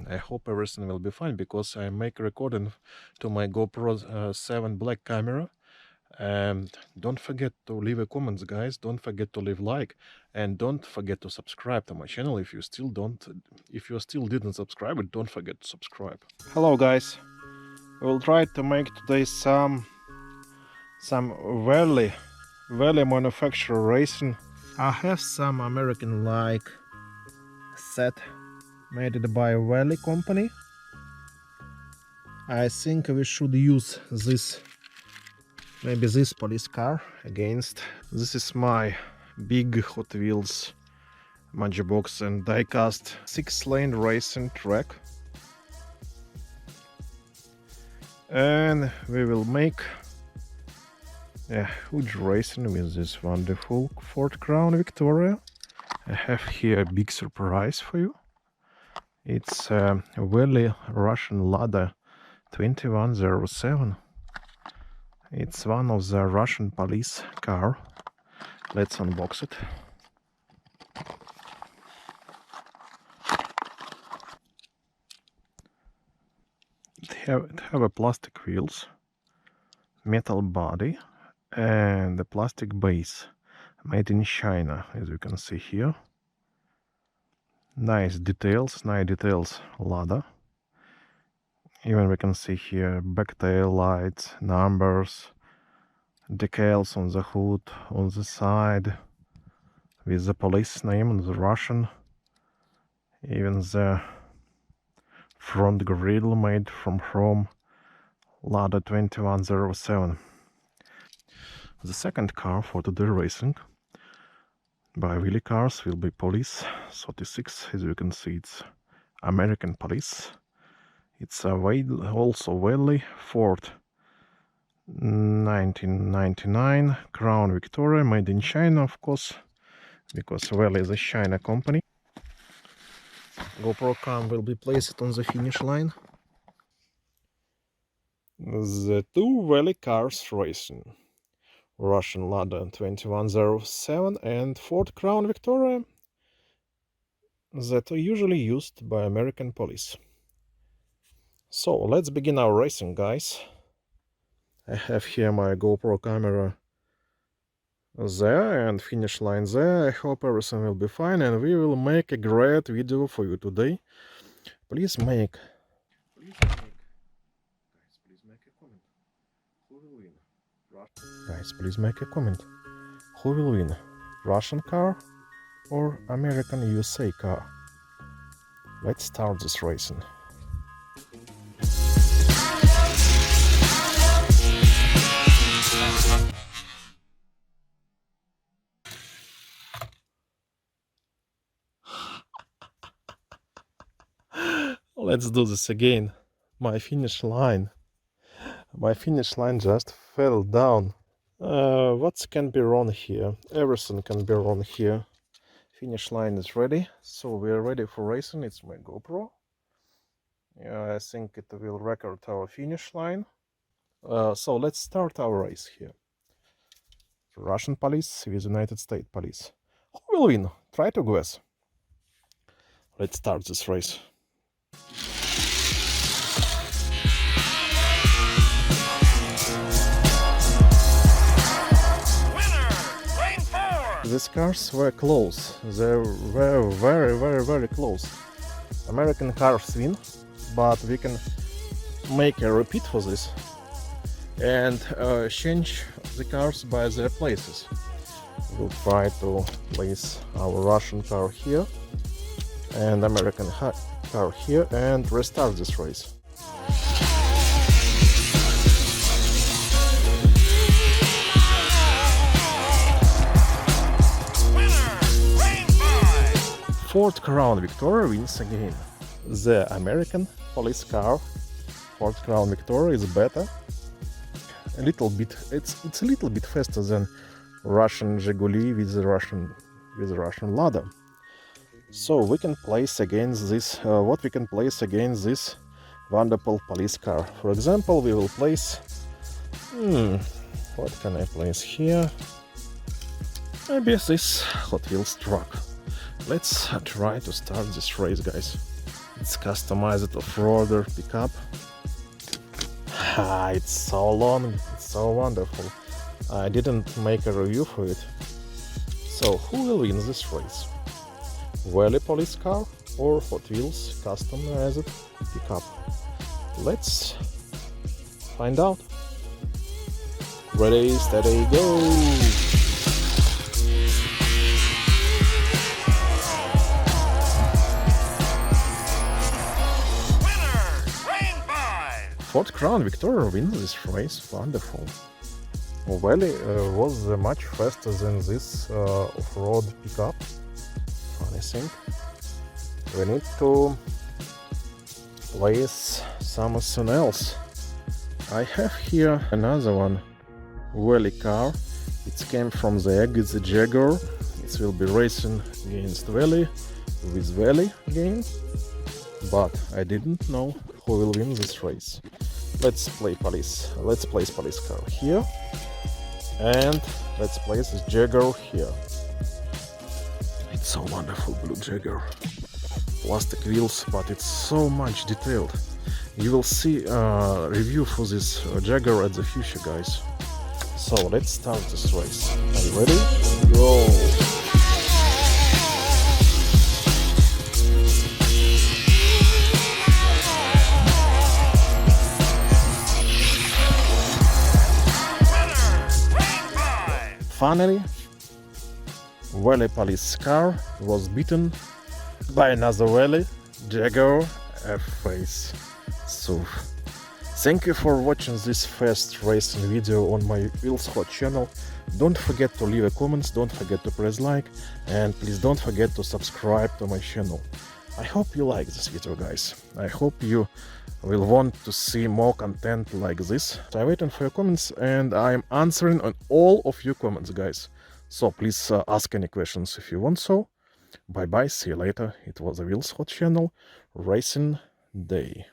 I hope everything will be fine because I make a recording to my GoPro 7 Black camera. And don't forget to leave a comments, guys. Don't forget to leave like, and don't forget to subscribe to my channel if you still didn't subscribe. Don't forget to subscribe. Hello, guys. We will try to make today some Welly manufacturer racing. I have some American like set made by Welly company. I think we should use maybe this police car against. This is my big Hot Wheels Magibox and diecast 6-lane racing track. And we will make a huge racing with this wonderful Ford Crown Victoria. I have here a big surprise for you. It's a Welly Russian Lada 2107. It's one of the Russian police car. Let's unbox it. It have a plastic wheels, metal body, and a plastic base, made in China, as you can see here. Nice details, Lada. Even we can see here back tail lights, numbers, decals on the hood, on the side, with the police name in the Russian. Even the front grille made from chrome, Lada 2107. The second car for today racing by Welly cars will be Police 36. As you can see, it's American police. It's also Welly Ford 1999 Crown Victoria, made in China, of course, because Welly is a China company. GoPro cam will be placed on the finish line. The two Welly cars racing, Russian Lada 2107 and Ford Crown Victoria, that are usually used by American police. So let's begin our racing, guys. I have here my GoPro camera there and finish line there. I hope everything will be fine and we will make a great video for you today. Please make a comment. Who will win? Guys, please make a comment. Who will win? Russian car or American USA car? Let's start this racing. Let's do this again. My finish line just fell down. What can be wrong here? Everything can be wrong here. Finish line is ready, so we are ready for racing. It's my GoPro. I think it will record our finish line. So let's start our race here. Russian police with United States police. Who will win? Try to guess. Let's start this race. These cars were close. They were very close. American cars win, but we can make a repeat for this and change the cars by their places. We'll try to place our Russian car here and American car here and restart this race. Ford Crown Victoria wins again. The American police car Ford Crown Victoria is better. A little bit. It's a little bit faster than Russian Zhiguli with the Russian Lada. So we can place against this. What we can place against this wonderful police car? For example, we will place. What can I place here? Maybe this Hot Wheels truck. Let's try to start this race, guys. It's customized off-roader pickup. It's so long, it's so wonderful. I didn't make a review for it. So who will win this race? Welly police car or Hot Wheels customized pickup? Let's find out. Ready, steady, go! Ford Crown Victoria wins this race. Wonderful. Welly was much faster than this off-road pickup. Funny thing. We need to place something else. I have here another one, Welly car. It came from the egg, it's a Jaguar. It will be racing against Welly, with Welly again. But I didn't know who will win this race. Let's place police car here, and let's place this Jaguar here. It's so wonderful, blue Jaguar. Plastic wheels, but it's so much detailed. You will see a review for this Jaguar at the future, guys. So let's start this race. Are you ready? Go! Finally, Welly police car was beaten by another Welly Jaguar F-Face SUV. Thank you for watching this first racing video on my Wheels Hot channel. Don't forget to leave a comment, don't forget to press like, and please don't forget to subscribe to my channel. I hope you like this video, guys. I hope you will want to see more content like this. I'm waiting for your comments and I'm answering on all of your comments, guys. So please ask any questions if you want so. Bye bye, see you later. It was a Wheels Hot channel, racing day.